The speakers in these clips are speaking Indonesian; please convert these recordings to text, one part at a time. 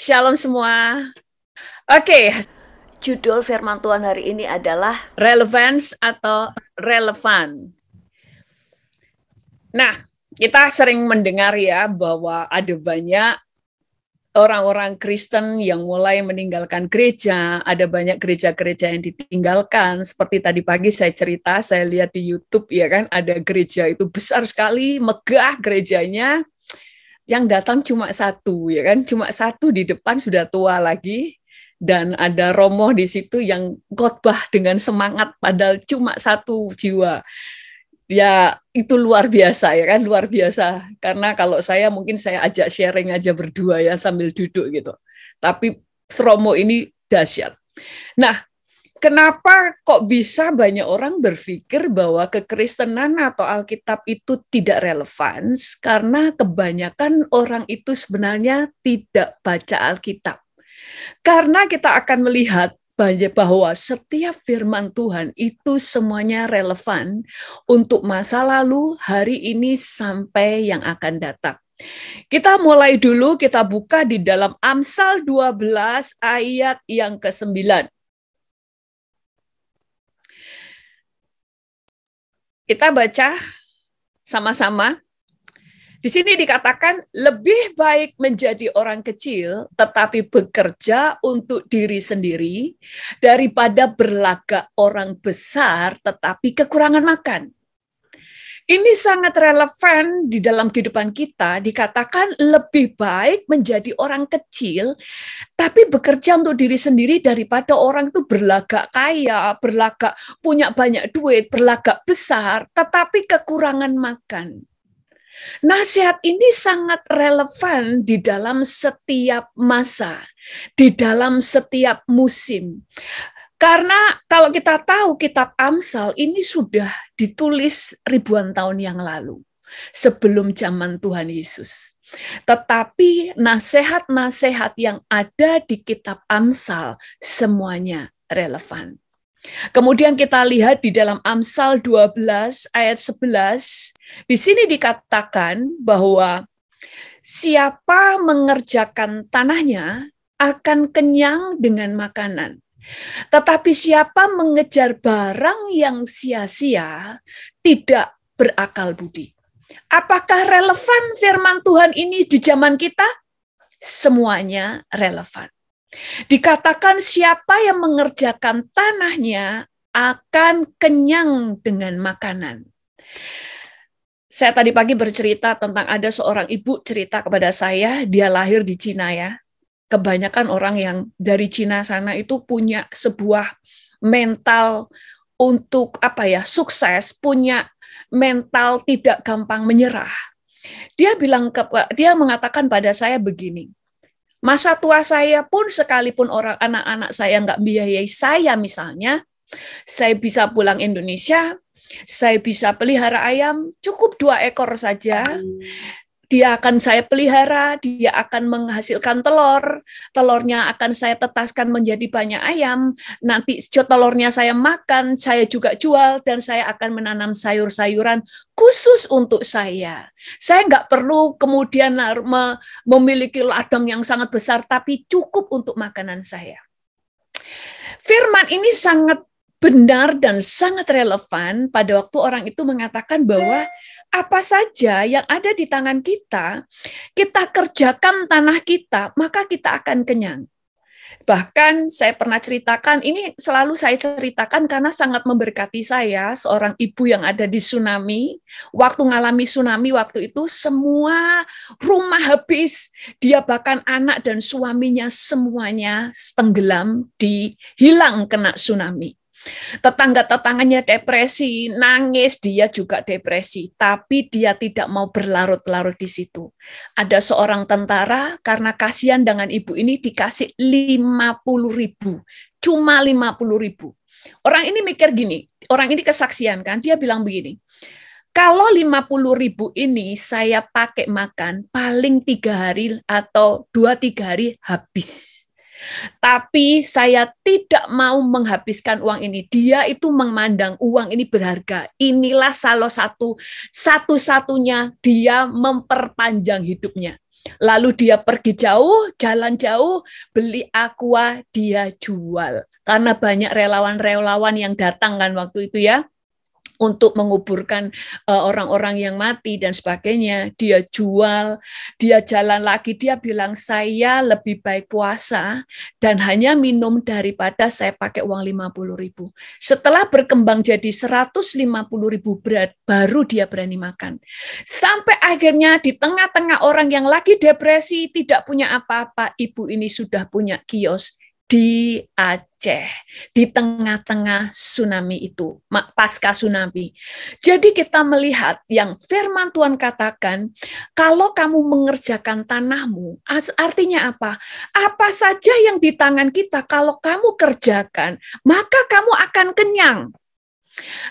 Shalom semua. Oke, judul firman Tuhan hari ini adalah relevance atau relevan. Nah, kita sering mendengar ya bahwa ada banyak orang-orang Kristen yang mulai meninggalkan gereja, ada banyak gereja-gereja yang ditinggalkan. Seperti tadi pagi saya cerita, saya lihat di YouTube ya kan, ada gereja itu besar sekali, megah gerejanya, yang datang cuma satu ya kan, cuma satu di depan sudah tua lagi, dan ada romo di situ yang khotbah dengan semangat padahal cuma satu jiwa. Ya itu luar biasa ya kan, luar biasa. Karena kalau saya mungkin saya ajak sharing aja berdua ya sambil duduk gitu. Tapi romo ini dahsyat. Nah, kenapa kok bisa banyak orang berpikir bahwa kekristenan atau Alkitab itu tidak relevan? Karena kebanyakan orang itu sebenarnya tidak baca Alkitab. Karena kita akan melihat bahwa setiap firman Tuhan itu semuanya relevan untuk masa lalu, hari ini, sampai yang akan datang. Kita mulai dulu, kita buka di dalam Amsal 12 ayat yang ke-9. Kita baca sama-sama. Di sini dikatakan lebih baik menjadi orang kecil tetapi bekerja untuk diri sendiri daripada berlagak orang besar tetapi kekurangan makan. Ini sangat relevan di dalam kehidupan kita, dikatakan lebih baik menjadi orang kecil tapi bekerja untuk diri sendiri daripada orang itu berlagak kaya, berlagak punya banyak duit, berlagak besar tetapi kekurangan makan. Nasihat ini sangat relevan di dalam setiap masa, di dalam setiap musim. Karena kalau kita tahu kitab Amsal ini sudah ditulis ribuan tahun yang lalu, sebelum zaman Tuhan Yesus. Tetapi nasihat-nasihat yang ada di kitab Amsal semuanya relevan. Kemudian kita lihat di dalam Amsal 12 ayat 11, di sini dikatakan bahwa siapa mengerjakan tanahnya akan kenyang dengan makanan. Tetapi siapa mengejar barang yang sia-sia tidak berakal budi. Apakah relevan firman Tuhan ini di zaman kita? Semuanya relevan. Dikatakan siapa yang mengerjakan tanahnya akan kenyang dengan makanan. Saya tadi pagi bercerita tentang ada seorang ibu cerita kepada saya, dia lahir di Cina ya. Kebanyakan orang yang dari Cina sana itu punya sebuah mental untuk sukses, punya mental tidak gampang menyerah. Dia mengatakan pada saya begini, masa tua saya pun sekalipun orang anak-anak saya nggak biayai saya misalnya, saya bisa pulang Indonesia, saya bisa pelihara ayam, cukup 2 ekor saja. Dia akan saya pelihara, dia akan menghasilkan telur, telurnya akan saya tetaskan menjadi banyak ayam, nanti telurnya saya makan, saya juga jual, dan saya akan menanam sayur-sayuran khusus untuk saya. Saya nggak perlu kemudian memiliki ladang yang sangat besar, tapi cukup untuk makanan saya. Firman ini sangat benar dan sangat relevan pada waktu orang itu mengatakan bahwa apa saja yang ada di tangan kita, kita kerjakan tanah kita, maka kita akan kenyang. Bahkan saya pernah ceritakan, ini selalu saya ceritakan karena sangat memberkati saya, seorang ibu yang ada di tsunami, waktu ngalami tsunami waktu itu semua rumah habis, dia bahkan anak dan suaminya semuanya tenggelam, hilang kena tsunami. Tetangga-tetangganya depresi, nangis, dia juga depresi, tapi dia tidak mau berlarut-larut di situ. Ada seorang tentara, karena kasihan dengan ibu ini, dikasih 50.000, cuma 50.000. Orang ini mikir gini, orang ini kesaksian kan, dia bilang begini, kalau 50.000 ini saya pakai makan, paling 3 hari atau 2-3 hari habis. Tapi saya tidak mau menghabiskan uang ini. Dia itu memandang uang ini berharga. Inilah salah satu-satunya dia memperpanjang hidupnya. Lalu dia pergi jauh, jalan jauh, beli aqua, dia jual. Karena banyak relawan-relawan yang datang kan waktu itu ya, untuk menguburkan orang-orang yang mati dan sebagainya. Dia jual, dia jalan lagi, dia bilang saya lebih baik puasa dan hanya minum daripada saya pakai uang 50.000. Setelah berkembang jadi 150.000 berat, baru dia berani makan. Sampai akhirnya di tengah-tengah orang yang lagi depresi, tidak punya apa-apa, ibu ini sudah punya kios di Aceh, di tengah-tengah tsunami itu, pasca tsunami. Jadi kita melihat yang firman Tuhan katakan, kalau kamu mengerjakan tanahmu, artinya apa? Apa saja yang di tangan kita, kalau kamu kerjakan, maka kamu akan kenyang.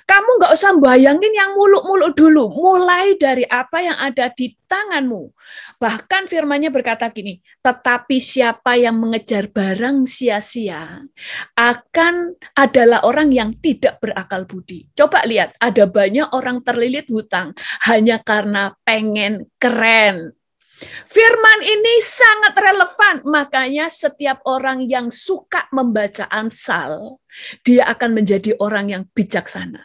Kamu nggak usah bayangin yang muluk-muluk dulu, mulai dari apa yang ada di tanganmu. Bahkan firman-Nya berkata gini, tetapi siapa yang mengejar barang sia-sia akan adalah orang yang tidak berakal budi. Coba lihat, ada banyak orang terlilit hutang hanya karena pengen keren. Firman ini sangat relevan, makanya setiap orang yang suka membaca Amsal, dia akan menjadi orang yang bijaksana.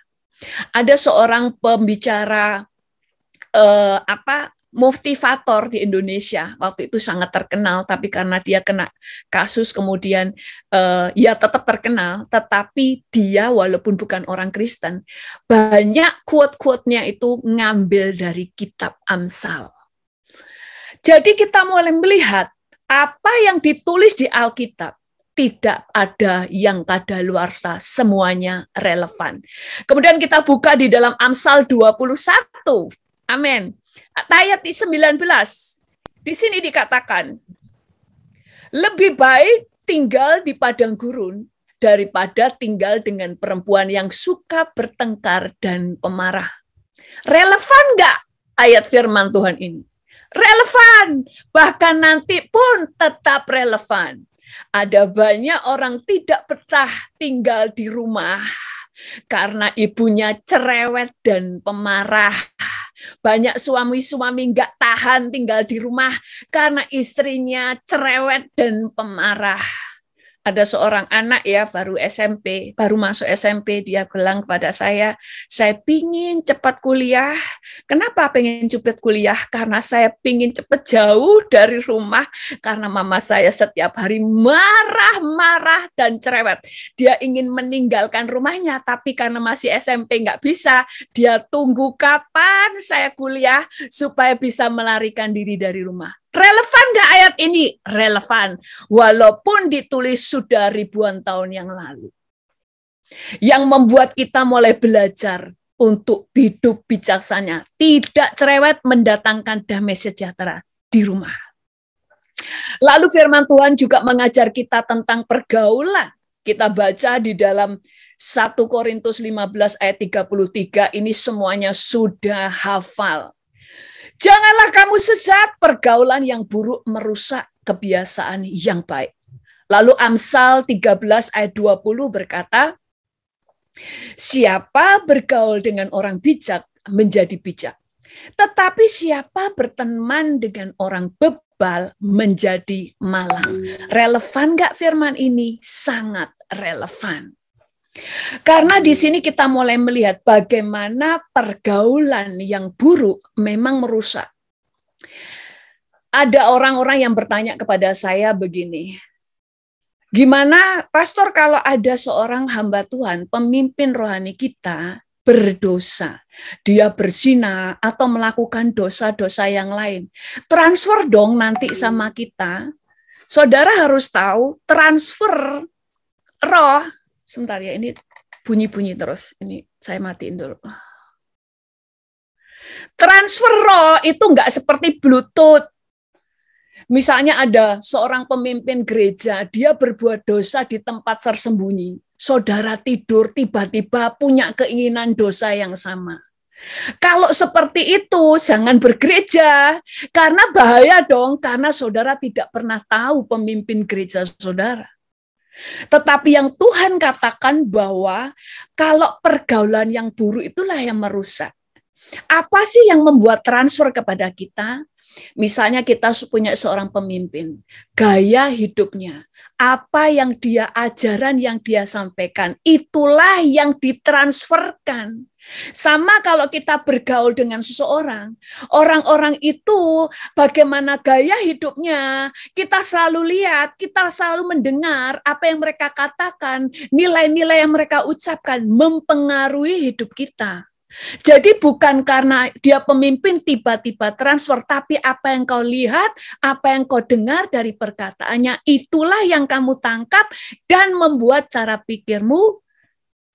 Ada seorang pembicara motivator di Indonesia, waktu itu sangat terkenal, tapi karena dia kena kasus kemudian ya tetap terkenal, tetapi dia walaupun bukan orang Kristen, banyak quote-quote-nya itu ngambil dari kitab Amsal. Jadi kita mulai melihat apa yang ditulis di Alkitab tidak ada yang kadaluarsa, semuanya relevan. Kemudian kita buka di dalam Amsal 21. Amin. Ayat 19. Di sini dikatakan, lebih baik tinggal di padang gurun daripada tinggal dengan perempuan yang suka bertengkar dan pemarah. Relevan nggak ayat firman Tuhan ini? Relevan, bahkan nanti pun tetap relevan. Ada banyak orang tidak betah tinggal di rumah karena ibunya cerewet dan pemarah. Banyak suami-suami nggak tahan tinggal di rumah karena istrinya cerewet dan pemarah. Ada seorang anak ya baru masuk SMP, dia bilang kepada saya pingin cepat kuliah. Kenapa pengen cepat kuliah? Karena saya pingin cepat jauh dari rumah, karena mama saya setiap hari marah-marah dan cerewet. Dia ingin meninggalkan rumahnya, tapi karena masih SMP nggak bisa, dia tunggu kapan saya kuliah supaya bisa melarikan diri dari rumah. Relevan nggak ayat ini? Relevan. Walaupun ditulis sudah ribuan tahun yang lalu. Yang membuat kita mulai belajar untuk hidup bijaksana. Tidak cerewet, mendatangkan damai sejahtera di rumah. Lalu firman Tuhan juga mengajar kita tentang pergaulan. Kita baca di dalam 1 Korintus 15 ayat 33, ini semuanya sudah hafal. Janganlah kamu sesat, pergaulan yang buruk merusak kebiasaan yang baik. Lalu Amsal 13 ayat 20 berkata, siapa bergaul dengan orang bijak menjadi bijak. Tetapi siapa berteman dengan orang bebal menjadi malang. Relevan nggak firman ini? Sangat relevan. Karena di sini kita mulai melihat bagaimana pergaulan yang buruk memang merusak. Ada orang-orang yang bertanya kepada saya begini, gimana pastor kalau ada seorang hamba Tuhan, pemimpin rohani kita berdosa, dia berzina atau melakukan dosa-dosa yang lain, transfer dong nanti sama kita. Saudara harus tahu transfer roh. Sebentar ya, ini bunyi-bunyi terus. Ini saya matiin dulu. Transfer roh itu nggak seperti Bluetooth. Misalnya ada seorang pemimpin gereja, dia berbuat dosa di tempat tersembunyi. Saudara tidur, tiba-tiba punya keinginan dosa yang sama. Kalau seperti itu, jangan bergereja. Karena bahaya dong, karena saudara tidak pernah tahu pemimpin gereja saudara. Tetapi yang Tuhan katakan bahwa kalau pergaulan yang buruk itulah yang merusak. Apa sih yang membuat transfer kepada kita? Misalnya kita punya seorang pemimpin, gaya hidupnya, apa yang dia ajaran yang dia sampaikan, itulah yang ditransferkan. Sama kalau kita bergaul dengan seseorang, orang-orang itu bagaimana gaya hidupnya, kita selalu lihat, kita selalu mendengar apa yang mereka katakan, nilai-nilai yang mereka ucapkan mempengaruhi hidup kita. Jadi bukan karena dia pemimpin tiba-tiba transfer, tapi apa yang kau lihat, apa yang kau dengar dari perkataannya, itulah yang kamu tangkap dan membuat cara pikirmu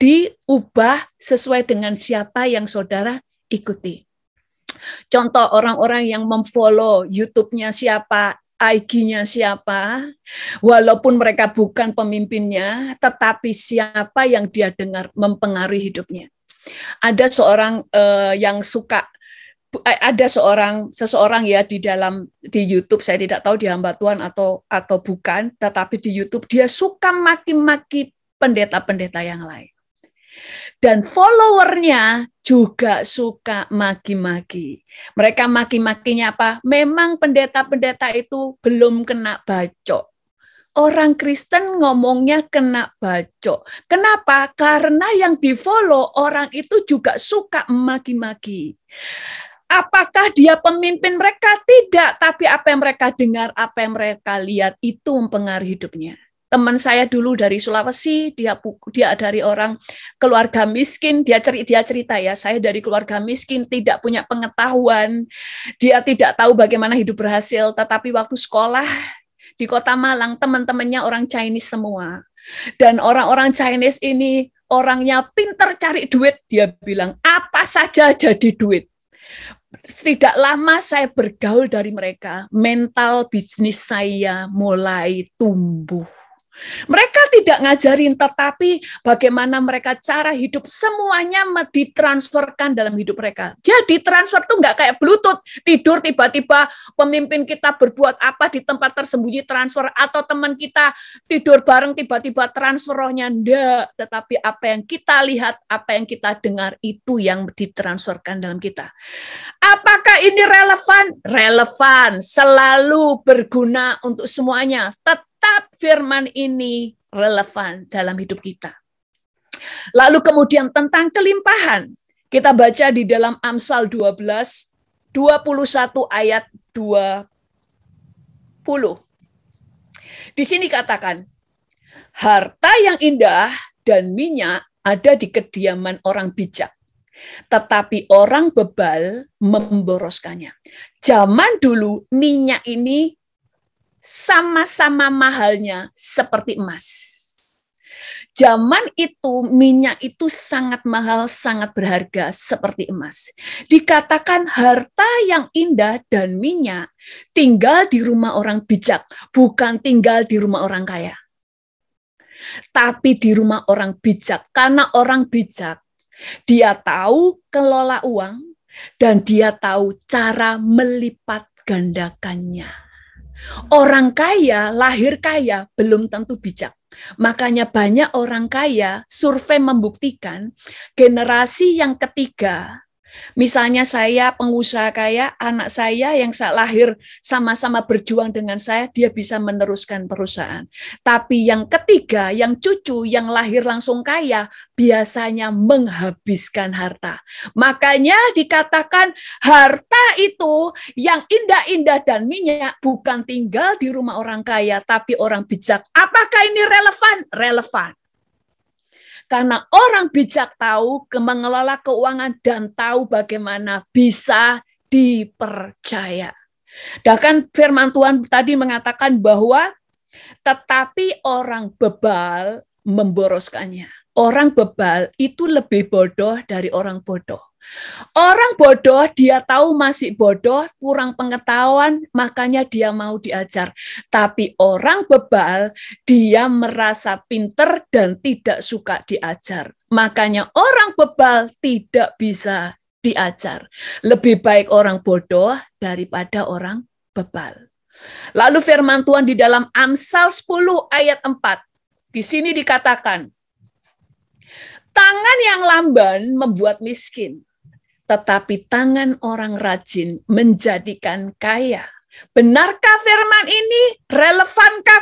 diubah sesuai dengan siapa yang saudara ikuti. Contoh orang-orang yang memfollow YouTube-nya siapa, IG-nya siapa, walaupun mereka bukan pemimpinnya, tetapi siapa yang dia dengar mempengaruhi hidupnya. Ada seorang yang suka, ada seseorang ya di YouTube, saya tidak tahu di hamba Tuhan atau bukan, tetapi di YouTube dia suka maki-maki pendeta-pendeta yang lain. Dan followernya juga suka maki-maki. Mereka maki-makinya apa? Memang pendeta-pendeta itu belum kena bacok. Orang Kristen ngomongnya kena bacok. Kenapa? Karena yang di-follow orang itu juga suka maki-maki. Apakah dia pemimpin mereka? Tidak. Tapi apa yang mereka dengar, apa yang mereka lihat, itu mempengaruhi hidupnya. Teman saya dulu dari Sulawesi, dia dari orang keluarga miskin, dia cerita ya, saya dari keluarga miskin, tidak punya pengetahuan, dia tidak tahu bagaimana hidup berhasil, tetapi waktu sekolah di Kota Malang, teman-temannya orang Chinese semua. Dan orang-orang Chinese ini orangnya pinter cari duit, dia bilang, apa saja jadi duit. Tidak lama saya bergaul dari mereka, mental bisnis saya mulai tumbuh. Mereka tidak ngajarin, tetapi bagaimana mereka cara hidup semuanya ditransferkan dalam hidup mereka. Jadi transfer tuh nggak kayak Bluetooth, tidur tiba-tiba pemimpin kita berbuat apa di tempat tersembunyi transfer, atau teman kita tidur bareng tiba-tiba transfer rohnya, enggak. Tetapi apa yang kita lihat, apa yang kita dengar, itu yang ditransferkan dalam kita. Apakah ini relevan? Relevan, selalu berguna untuk semuanya. Tetap firman ini relevan dalam hidup kita. Lalu kemudian tentang kelimpahan. Kita baca di dalam Amsal 12, 21 ayat 20. Di sini katakan, harta yang indah dan minyak ada di kediaman orang bijak, tetapi orang bebal memboroskannya. Zaman dulu minyak ini sama-sama mahalnya seperti emas. Zaman itu minyak itu sangat mahal, sangat berharga seperti emas. Dikatakan harta yang indah dan minyak tinggal di rumah orang bijak, bukan tinggal di rumah orang kaya. Tapi di rumah orang bijak, karena orang bijak dia tahu kelola uang dan dia tahu cara melipat gandakannya. Orang kaya, lahir kaya, belum tentu bijak. Makanya banyak orang kaya, survei membuktikan generasi yang ketiga, misalnya saya pengusaha kaya, anak saya yang lahir sama-sama berjuang dengan saya, dia bisa meneruskan perusahaan. Tapi yang ketiga, yang cucu, yang lahir langsung kaya, biasanya menghabiskan harta. Makanya dikatakan harta itu yang indah-indah dan minyak bukan tinggal di rumah orang kaya, tapi orang bijak. Apakah ini relevan? Relevan. Karena orang bijak tahu mengelola keuangan dan tahu bagaimana bisa dipercaya. Bahkan firman Tuhan tadi mengatakan bahwa tetapi orang bebal memboroskannya. Orang bebal itu lebih bodoh dari orang bodoh. Orang bodoh dia tahu masih bodoh, kurang pengetahuan, makanya dia mau diajar. Tapi orang bebal dia merasa pinter dan tidak suka diajar. Makanya orang bebal tidak bisa diajar. Lebih baik orang bodoh daripada orang bebal. Lalu firman Tuhan di dalam Amsal 10 ayat 4. Di sini dikatakan, tangan yang lamban membuat miskin, tetapi tangan orang rajin menjadikan kaya. Benarkah firman ini? Relevankah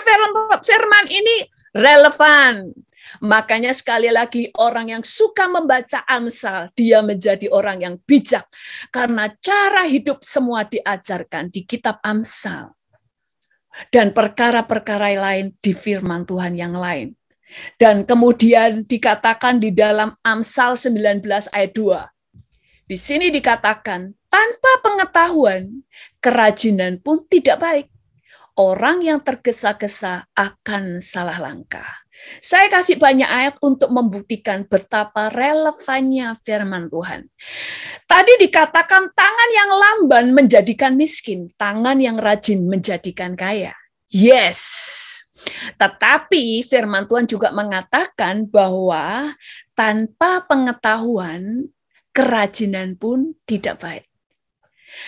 firman ini? Relevan. Makanya sekali lagi orang yang suka membaca Amsal, dia menjadi orang yang bijak. Karena cara hidup semua diajarkan di kitab Amsal. Dan perkara-perkara lain di firman Tuhan yang lain. Dan kemudian dikatakan di dalam Amsal 19 ayat 2. Di sini dikatakan, tanpa pengetahuan, kerajinan pun tidak baik. Orang yang tergesa-gesa akan salah langkah. Saya kasih banyak ayat untuk membuktikan betapa relevannya firman Tuhan. Tadi dikatakan tangan yang lamban menjadikan miskin, tangan yang rajin menjadikan kaya. Yes. Tetapi firman Tuhan juga mengatakan bahwa tanpa pengetahuan, kerajinan pun tidak baik.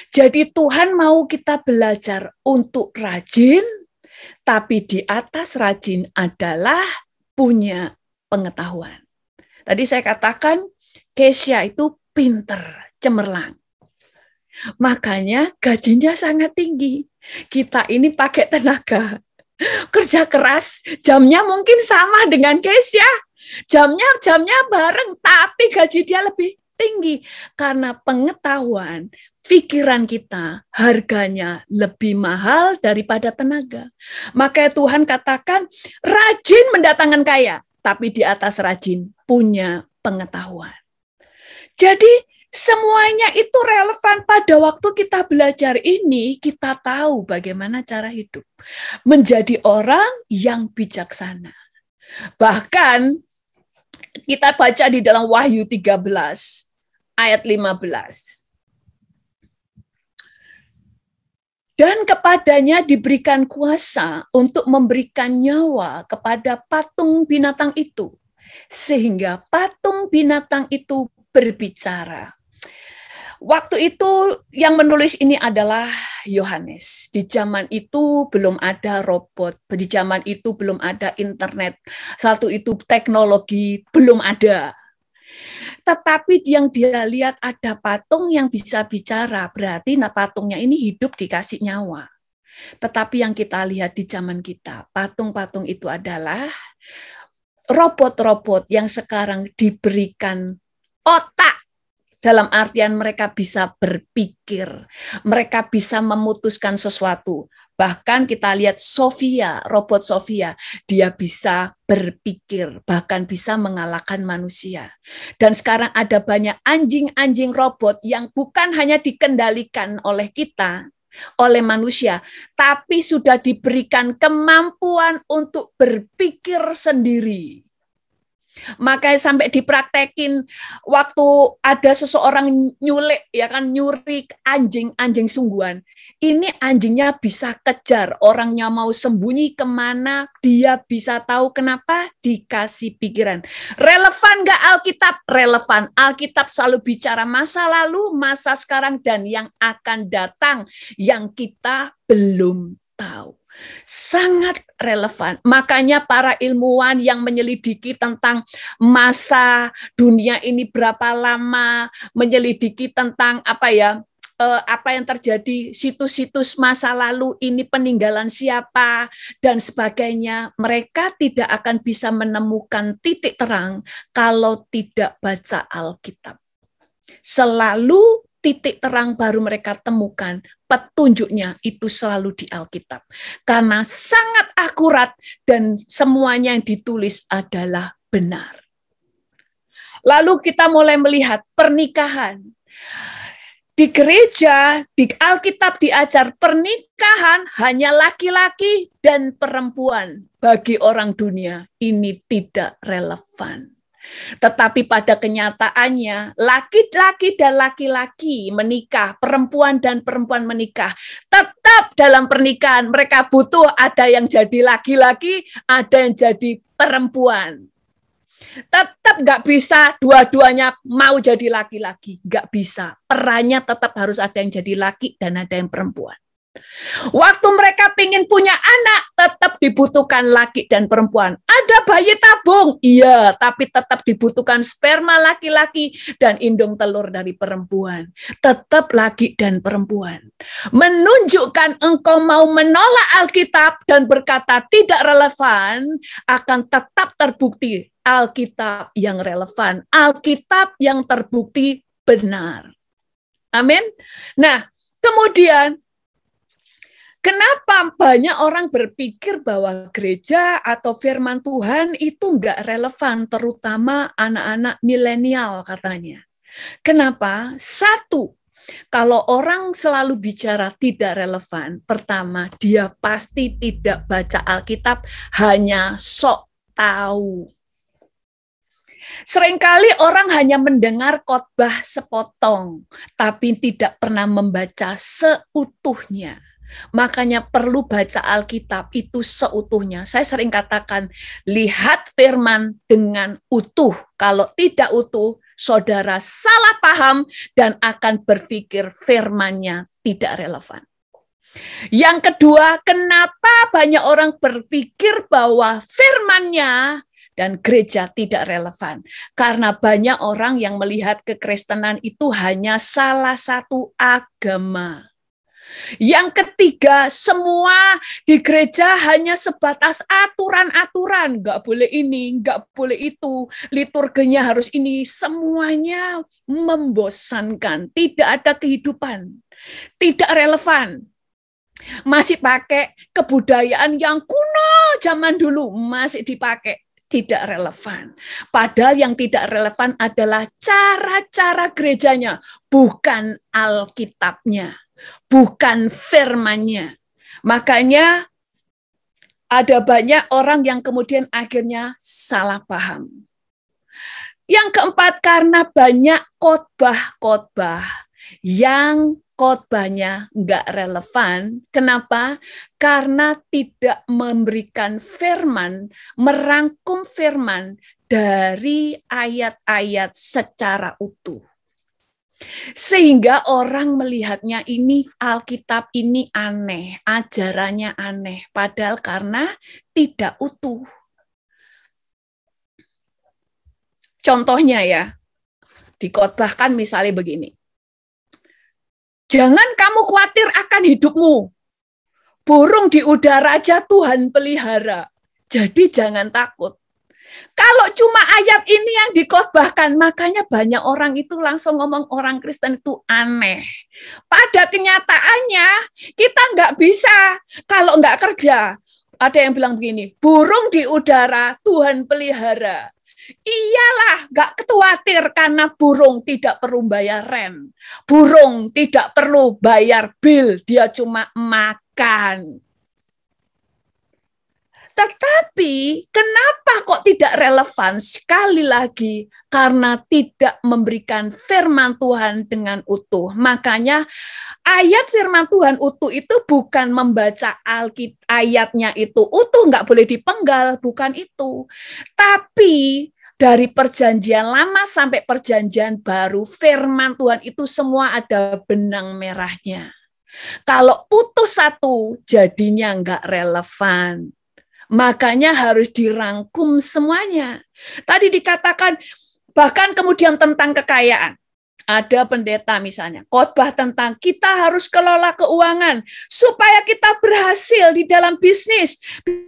Jadi Tuhan mau kita belajar untuk rajin, tapi di atas rajin adalah punya pengetahuan. Tadi saya katakan, Kesha itu pinter, cemerlang. Makanya gajinya sangat tinggi. Kita ini pakai tenaga, kerja keras, jamnya mungkin sama dengan Kesha. Jamnya bareng, tapi gaji dia lebih tinggi. Karena pengetahuan, pikiran kita harganya lebih mahal daripada tenaga. Maka Tuhan katakan rajin mendatangkan kaya, tapi di atas rajin punya pengetahuan. Jadi semuanya itu relevan pada waktu kita belajar ini, kita tahu bagaimana cara hidup. Menjadi orang yang bijaksana. Bahkan kita baca di dalam Wahyu 13 ayat 15. Dan kepadanya diberikan kuasa untuk memberikan nyawa kepada patung binatang itu. Sehingga patung binatang itu berbicara. Waktu itu yang menulis ini adalah Yohanes. Di zaman itu belum ada robot. Di zaman itu belum ada internet. Satu itu teknologi belum ada. Tetapi yang dia lihat ada patung yang bisa bicara, berarti patungnya ini hidup dikasih nyawa. Tetapi yang kita lihat di zaman kita, patung-patung itu adalah robot-robot yang sekarang diberikan otak, dalam artian mereka bisa berpikir, mereka bisa memutuskan sesuatu. Bahkan kita lihat Sofia, robot Sofia, dia bisa berpikir, bahkan bisa mengalahkan manusia. Dan sekarang ada banyak anjing-anjing robot yang bukan hanya dikendalikan oleh kita, oleh manusia, tapi sudah diberikan kemampuan untuk berpikir sendiri. Makanya sampai dipraktekin waktu ada seseorang nyulik, ya kan, nyuri anjing sungguhan. Ini anjingnya bisa kejar, orangnya mau sembunyi kemana, dia bisa tahu kenapa, dikasih pikiran. Relevan nggak Alkitab? Relevan. Alkitab selalu bicara masa lalu, masa sekarang, dan yang akan datang, yang kita belum tahu. Sangat relevan. Makanya para ilmuwan yang menyelidiki tentang masa dunia ini berapa lama, menyelidiki tentang apa yang terjadi, situs-situs masa lalu ini peninggalan siapa, dan sebagainya. Mereka tidak akan bisa menemukan titik terang kalau tidak baca Alkitab. Selalu titik terang baru mereka temukan, petunjuknya itu selalu di Alkitab. Karena sangat akurat dan semuanya yang ditulis adalah benar. Lalu kita mulai melihat pernikahan. Di gereja, di Alkitab diajar pernikahan hanya laki-laki dan perempuan. Bagi orang dunia ini tidak relevan. Tetapi pada kenyataannya, laki-laki dan laki-laki menikah, perempuan dan perempuan menikah. Tetap dalam pernikahan mereka butuh ada yang jadi laki-laki, ada yang jadi perempuan. Tetap nggak bisa dua-duanya mau jadi laki-laki, nggak bisa. Perannya tetap harus ada yang jadi laki dan ada yang perempuan. Waktu mereka ingin punya anak, tetap dibutuhkan laki dan perempuan. Ada bayi tabung, iya, tapi tetap dibutuhkan sperma laki-laki dan indung telur dari perempuan. Tetap laki dan perempuan. Menunjukkan engkau mau menolak Alkitab dan berkata tidak relevan, akan tetap terbukti Alkitab yang relevan, Alkitab yang terbukti benar. Amin. Nah, kemudian kenapa banyak orang berpikir bahwa gereja atau firman Tuhan itu nggak relevan, terutama anak-anak milenial katanya. Kenapa? Satu, kalau orang selalu bicara tidak relevan, pertama, dia pasti tidak baca Alkitab, hanya sok tahu. Seringkali orang hanya mendengar khotbah sepotong, tapi tidak pernah membaca seutuhnya. Makanya perlu baca Alkitab itu seutuhnya. Saya sering katakan, lihat firman dengan utuh. Kalau tidak utuh, saudara salah paham dan akan berpikir firmannya tidak relevan. Yang kedua, kenapa banyak orang berpikir bahwa firmannya dan gereja tidak relevan? Karena banyak orang yang melihat kekristenan itu hanya salah satu agama. Yang ketiga, semua di gereja hanya sebatas aturan-aturan. Nggak boleh ini, nggak boleh itu. Liturginya harus ini. Semuanya membosankan. Tidak ada kehidupan. Tidak relevan. Masih pakai kebudayaan yang kuno zaman dulu. Masih dipakai. Tidak relevan. Padahal yang tidak relevan adalah cara-cara gerejanya. Bukan Alkitabnya. Bukan firmannya. Makanya ada banyak orang yang kemudian akhirnya salah paham. Yang keempat, karena banyak khotbah-khotbah yang khotbahnya nggak relevan. Kenapa? Karena tidak memberikan firman, merangkum firman dari ayat-ayat secara utuh. Sehingga orang melihatnya ini Alkitab ini aneh, ajarannya aneh, padahal karena tidak utuh. Contohnya ya, dikhotbahkan misalnya begini. Jangan kamu khawatir akan hidupmu. Burung di udara aja Tuhan pelihara. Jadi jangan takut. Kalau cuma ayat ini yang dikhotbahkan, makanya banyak orang itu langsung ngomong orang Kristen itu aneh. Pada kenyataannya, kita nggak bisa kalau nggak kerja. Ada yang bilang begini, burung di udara Tuhan pelihara. Iyalah, nggak khawatir karena burung tidak perlu bayar rent. Burung tidak perlu bayar bil, dia cuma makan. Tetapi kenapa kok tidak relevan? Sekali lagi, karena tidak memberikan firman Tuhan dengan utuh. Makanya ayat firman Tuhan utuh itu bukan membaca Alkitab ayatnya itu utuh, nggak boleh dipenggal, bukan itu. Tapi dari perjanjian lama sampai perjanjian baru, firman Tuhan itu semua ada benang merahnya. Kalau putus satu, jadinya nggak relevan. Makanya harus dirangkum semuanya. Tadi dikatakan, bahkan kemudian tentang kekayaan. Ada pendeta misalnya, khotbah tentang kita harus kelola keuangan, supaya kita berhasil di dalam bisnis,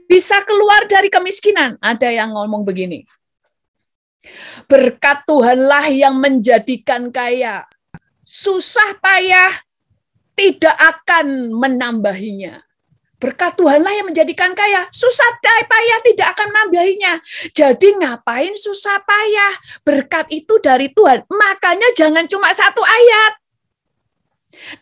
bisa keluar dari kemiskinan. Ada yang ngomong begini, berkat Tuhanlah yang menjadikan kaya, susah payah tidak akan menambahinya. Berkat Tuhanlah yang menjadikan kaya, susah payah tidak akan menambahinya. Jadi ngapain susah payah? Berkat itu dari Tuhan. Makanya jangan cuma satu ayat.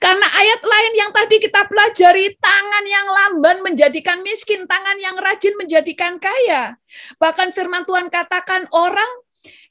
Karena ayat lain yang tadi kita pelajari, tangan yang lamban menjadikan miskin, tangan yang rajin menjadikan kaya. Bahkan firman Tuhan katakan orang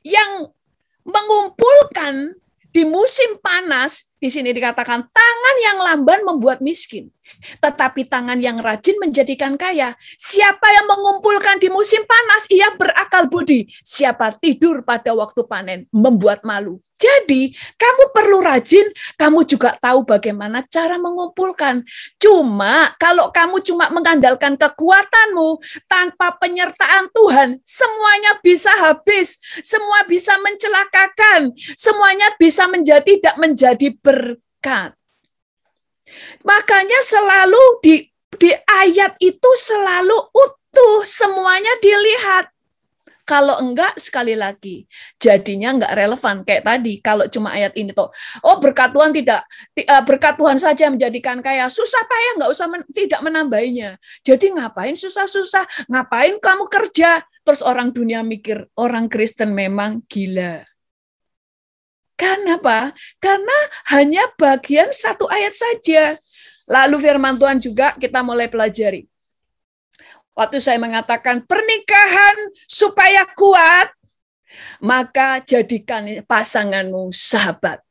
yang mengumpulkan di musim panas, Di sini dikatakan tangan yang lamban membuat miskin, tetapi tangan yang rajin menjadikan kaya. Siapa yang mengumpulkan di musim panas, ia berakal budi. Siapa tidur pada waktu panen, membuat malu. Jadi, kamu perlu rajin, kamu juga tahu bagaimana cara mengumpulkan. Cuma, kalau kamu cuma mengandalkan kekuatanmu, tanpa penyertaan Tuhan, semuanya bisa habis, semua bisa mencelakakan, semuanya bisa tidak menjadi berkat. Makanya selalu di ayat itu selalu utuh, semuanya dilihat. Kalau enggak, sekali lagi, jadinya enggak relevan. Kayak tadi, kalau cuma ayat ini toh, oh berkat Tuhan tidak, berkat Tuhan saja menjadikan kaya, susah payah enggak usah tidak menambahinya. Jadi ngapain susah-susah, ngapain kamu kerja? Terus orang dunia mikir, orang Kristen memang gila. Karena apa? Karena hanya bagian satu ayat saja. Lalu firman Tuhan juga kita mulai pelajari. Waktu saya mengatakan pernikahan supaya kuat, maka jadikan pasanganmu sahabat.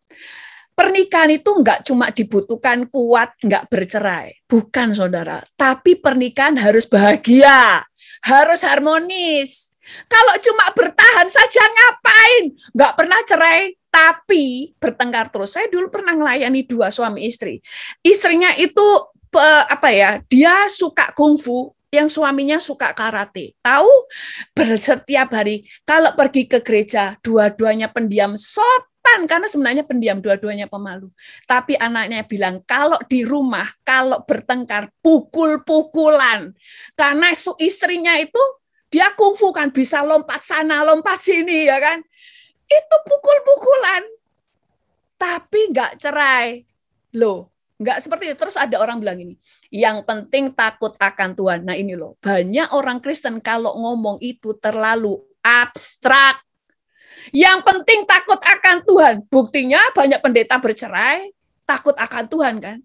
Pernikahan itu enggak cuma dibutuhkan kuat, enggak bercerai. Bukan, saudara. Tapi pernikahan harus bahagia, harus harmonis. Kalau cuma bertahan saja ngapain? Enggak pernah cerai, tapi bertengkar terus. Saya dulu pernah melayani 2 suami istri. Istrinya itu dia suka kungfu, yang suaminya suka karate. Tahu, setiap hari kalau pergi ke gereja, dua-duanya pendiam, sopan karena sebenarnya pendiam, dua-duanya pemalu. Tapi anaknya bilang kalau di rumah, kalau bertengkar, pukul-pukulan. Karena istrinya itu dia kungfu kan, bisa lompat sana, lompat sini, ya kan? Itu pukul-pukulan. Tapi nggak cerai. Loh, nggak seperti itu. Terus ada orang bilang ini, yang penting takut akan Tuhan. Nah ini loh, banyak orang Kristen kalau ngomong itu terlalu abstrak. Yang penting takut akan Tuhan. Buktinya banyak pendeta bercerai, takut akan Tuhan kan.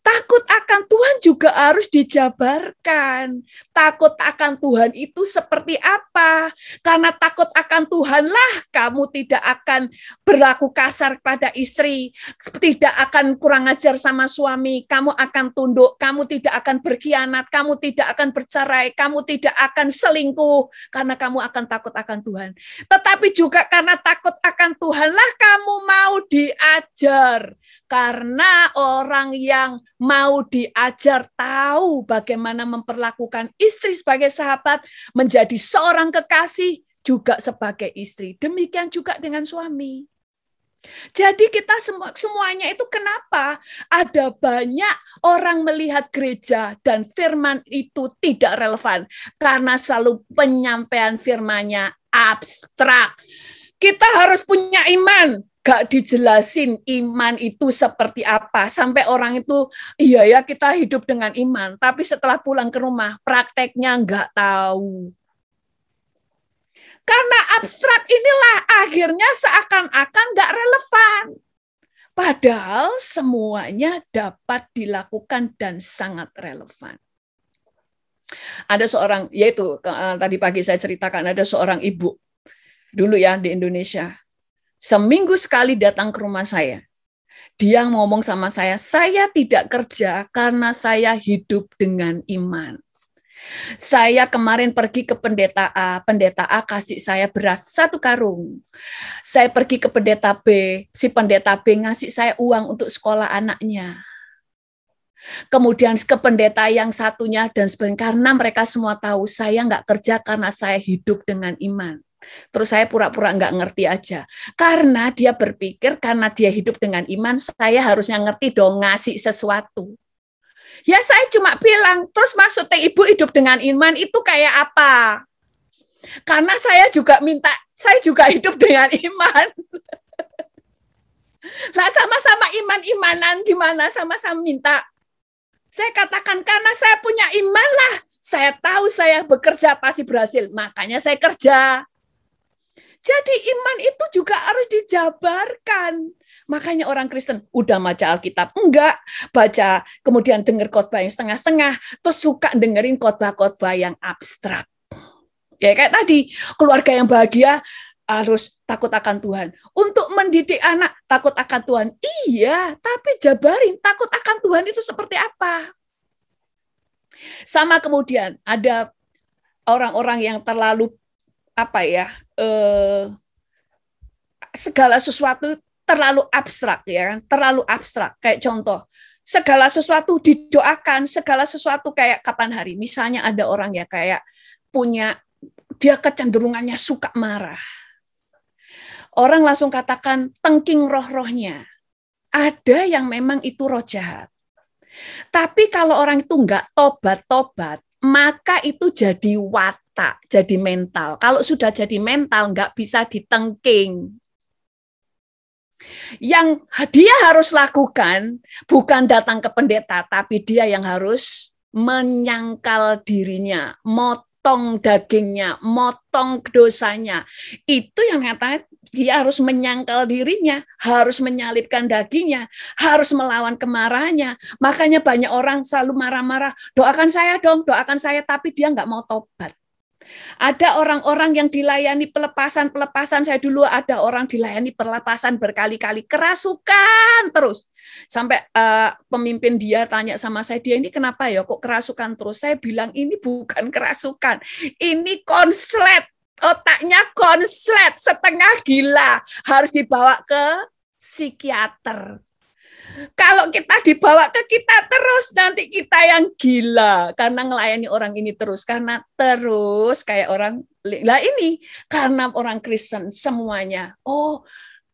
Takut akan Tuhan juga harus dijabarkan. Takut akan Tuhan itu seperti apa? Karena takut akan Tuhanlah kamu tidak akan berlaku kasar pada istri, tidak akan kurang ajar sama suami, kamu akan tunduk, kamu tidak akan berkhianat, kamu tidak akan bercerai, kamu tidak akan selingkuh, karena kamu akan takut akan Tuhan. Tetapi juga karena takut akan Tuhanlah kamu mau diajar. Karena orang yang mau diajar tahu bagaimana memperlakukan istri sebagai sahabat, menjadi seorang kekasih, juga sebagai istri. Demikian juga dengan suami. Jadi kita semuanya itu kenapa ada banyak orang melihat gereja dan firman itu tidak relevan. Karena selalu penyampaian firmannya abstrak. Kita harus punya iman. Gak dijelasin iman itu seperti apa. Sampai orang itu, iya ya kita hidup dengan iman. Tapi setelah pulang ke rumah, prakteknya gak tahu. Karena abstrak inilah akhirnya seakan-akan gak relevan. Padahal semuanya dapat dilakukan dan sangat relevan. Ada seorang, yaitu tadi pagi saya ceritakan, ada seorang ibu dulu ya di Indonesia. Seminggu sekali datang ke rumah saya. Dia ngomong sama saya tidak kerja karena saya hidup dengan iman. Saya kemarin pergi ke pendeta A kasih saya beras 1 karung. Saya pergi ke pendeta B, si pendeta B ngasih saya uang untuk sekolah anaknya. Kemudian ke pendeta yang satunya dan sebagainya, karena mereka semua tahu saya nggak kerja karena saya hidup dengan iman. Terus saya pura-pura nggak ngerti aja. Karena dia berpikir karena dia hidup dengan iman, saya harusnya ngerti dong ngasih sesuatu. Ya saya cuma bilang, terus maksudnya ibu hidup dengan iman itu kayak apa? Karena saya juga hidup dengan iman. Lah sama-sama iman-imanan gimana sama-sama minta. Saya katakan karena saya punya iman lah. Saya tahu saya bekerja pasti berhasil. Makanya saya kerja. Jadi iman itu juga harus dijabarkan. Makanya orang Kristen udah baca Alkitab, enggak baca, kemudian dengar khotbah yang setengah-setengah, terus suka dengerin khotbah-khotbah yang abstrak. Ya kayak tadi, keluarga yang bahagia, harus takut akan Tuhan. Untuk mendidik anak, takut akan Tuhan. Iya, tapi jabarin takut akan Tuhan itu seperti apa. Sama kemudian ada orang-orang yang terlalu segala sesuatu terlalu abstrak, ya kan? Terlalu abstrak. Kayak contoh, segala sesuatu didoakan, segala sesuatu kayak kapan hari. Misalnya ada orang ya kayak dia kecenderungannya suka marah. Orang langsung katakan tengking roh-rohnya. Ada yang memang itu roh jahat. Tapi kalau orang itu nggak tobat-tobat, maka itu jadi watak, jadi mental. Kalau sudah jadi mental, nggak bisa ditengking. Yang dia harus lakukan bukan datang ke pendeta, tapi dia yang harus menyangkal dirinya, motong dagingnya, motong dosanya. Itu yang nyatanya dia harus menyangkal dirinya, harus menyalibkan dagingnya, harus melawan kemarahannya. Makanya banyak orang selalu marah-marah, doakan saya dong, doakan saya, tapi dia nggak mau tobat. Ada orang-orang yang dilayani pelepasan, saya dulu ada orang dilayani pelepasan berkali-kali, kerasukan terus. Sampai pemimpin dia tanya sama saya, dia ini kenapa ya kok kerasukan terus? Saya bilang ini bukan kerasukan, ini konslet. Otaknya konslet, setengah gila, harus dibawa ke psikiater. Kalau kita dibawa ke kita terus, nanti kita yang gila karena ngelayani orang ini terus, karena terus kayak orang lah ini karena orang Kristen semuanya. Oh,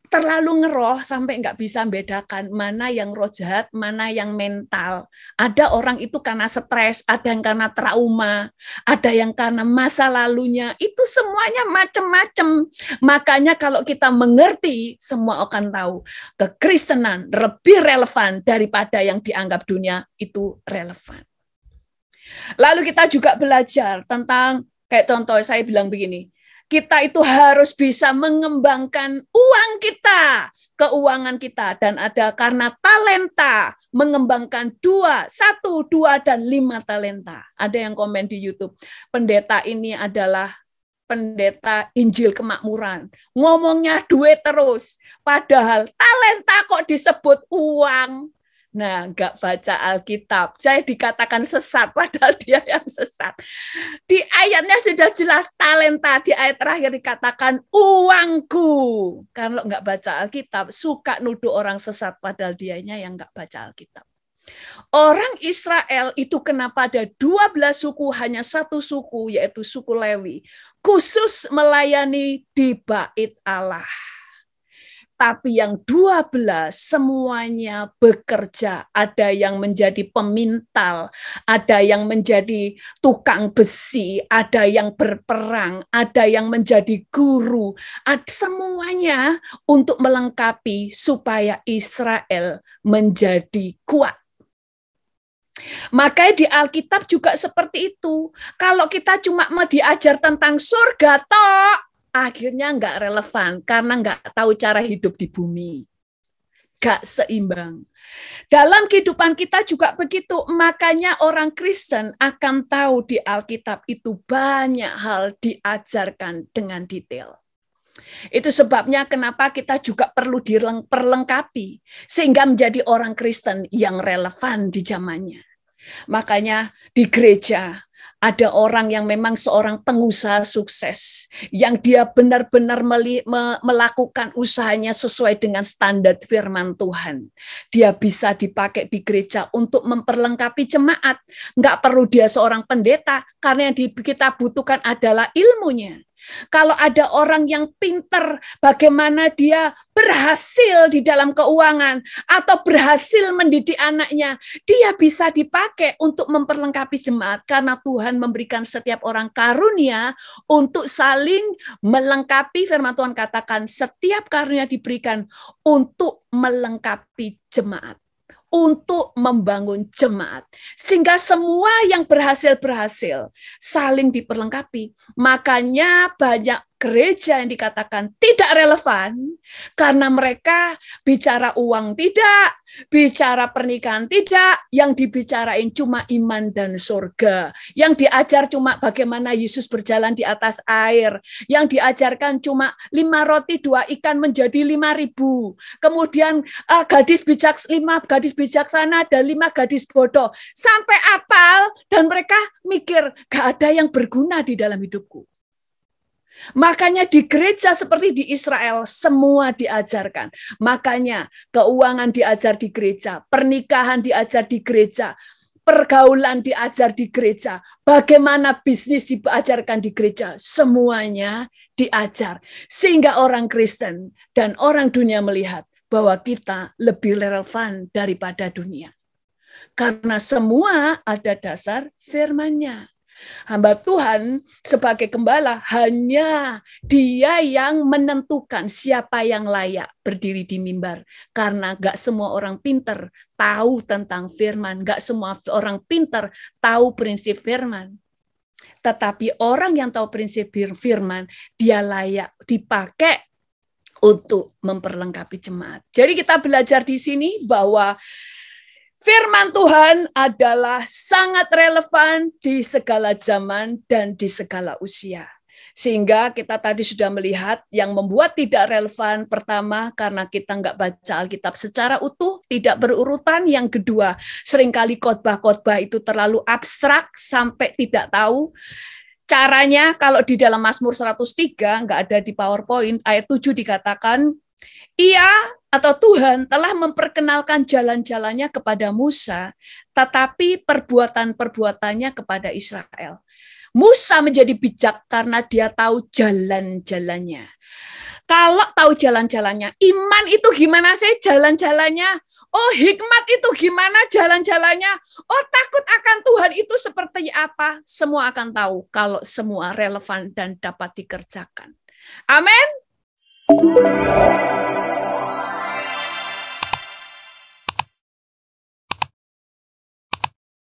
terlalu ngeroh sampai nggak bisa membedakan mana yang roh jahat, mana yang mental. Ada orang itu karena stres, ada yang karena trauma, ada yang karena masa lalunya. Itu semuanya macam-macam. Makanya kalau kita mengerti, semua akan tahu kekristenan lebih relevan daripada yang dianggap dunia itu relevan. Lalu kita juga belajar tentang, kayak contoh saya bilang begini, kita itu harus bisa mengembangkan uang kita, keuangan kita, dan ada karena talenta mengembangkan 1, 2, dan 5 talenta. Ada yang komen di YouTube, pendeta ini adalah pendeta Injil Kemakmuran. Ngomongnya duit terus, padahal talenta kok disebut uang. Nah, nggak baca Alkitab. Saya dikatakan sesat, padahal dia yang sesat. Di ayatnya sudah jelas talenta. Di ayat terakhir dikatakan uangku. Kalau nggak baca Alkitab, suka nuduh orang sesat, padahal dianya yang nggak baca Alkitab. Orang Israel itu kenapa ada 12 suku, hanya 1 suku, yaitu suku Lewi. Khusus melayani di bait Allah. Tapi yang 12 semuanya bekerja. Ada yang menjadi pemintal, ada yang menjadi tukang besi, ada yang berperang, ada yang menjadi guru. Semuanya untuk melengkapi supaya Israel menjadi kuat. Makanya di Alkitab juga seperti itu. Kalau kita cuma mau diajar tentang surga, akhirnya nggak relevan karena nggak tahu cara hidup di bumi. Nggak seimbang. Dalam kehidupan kita juga begitu. Makanya orang Kristen akan tahu di Alkitab itu banyak hal diajarkan dengan detail. Itu sebabnya kenapa kita juga perlu diperlengkapi sehingga menjadi orang Kristen yang relevan di zamannya. Makanya di gereja ada orang yang memang seorang pengusaha sukses, yang dia benar-benar melakukan usahanya sesuai dengan standar firman Tuhan. Dia bisa dipakai di gereja untuk memperlengkapi jemaat. Nggak perlu dia seorang pendeta, karena yang kita butuhkan adalah ilmunya. Kalau ada orang yang pinter, bagaimana dia berhasil di dalam keuangan atau berhasil mendidik anaknya, dia bisa dipakai untuk memperlengkapi jemaat karena Tuhan memberikan setiap orang karunia untuk saling melengkapi. Firman Tuhan katakan setiap karunia diberikan untuk melengkapi jemaat, untuk membangun jemaat. Sehingga semua yang berhasil saling diperlengkapi. Makanya banyak gereja yang dikatakan tidak relevan karena mereka bicara uang tidak, bicara pernikahan tidak, yang dibicarain cuma iman dan surga. Yang diajar cuma bagaimana Yesus berjalan di atas air. Yang diajarkan cuma 5 roti 2 ikan menjadi 5.000. Kemudian 5 gadis bijaksana dan 5 gadis bodoh. Sampai apal dan mereka mikir gak ada yang berguna di dalam hidupku. Makanya di gereja seperti di Israel semua diajarkan. Makanya keuangan diajar di gereja, pernikahan diajar di gereja, pergaulan diajar di gereja, bagaimana bisnis diajarkan di gereja, semuanya diajar. Sehingga orang Kristen dan orang dunia melihat bahwa kita lebih relevan daripada dunia. Karena semua ada dasar firman-Nya. Hamba Tuhan sebagai gembala hanya dia yang menentukan siapa yang layak berdiri di mimbar. Karena gak semua orang pinter tahu tentang firman, gak semua orang pinter tahu prinsip firman. Tetapi orang yang tahu prinsip firman, dia layak dipakai untuk memperlengkapi jemaat. Jadi kita belajar di sini bahwa firman Tuhan adalah sangat relevan di segala zaman dan di segala usia. Sehingga kita tadi sudah melihat yang membuat tidak relevan, pertama karena kita nggak baca Alkitab secara utuh, tidak berurutan. Yang kedua, seringkali khotbah-khotbah itu terlalu abstrak sampai tidak tahu caranya. Kalau di dalam Mazmur 103, nggak ada di PowerPoint, ayat 7 dikatakan, Ia atau Tuhan telah memperkenalkan jalan-jalannya kepada Musa, tetapi perbuatan-perbuatannya kepada Israel. Musa menjadi bijak karena dia tahu jalan-jalannya. Kalau tahu jalan-jalannya, iman itu gimana sih jalan-jalannya? Oh, hikmat itu gimana jalan-jalannya? Oh, takut akan Tuhan itu seperti apa? Semua akan tahu kalau semua relevan dan dapat dikerjakan. Amin.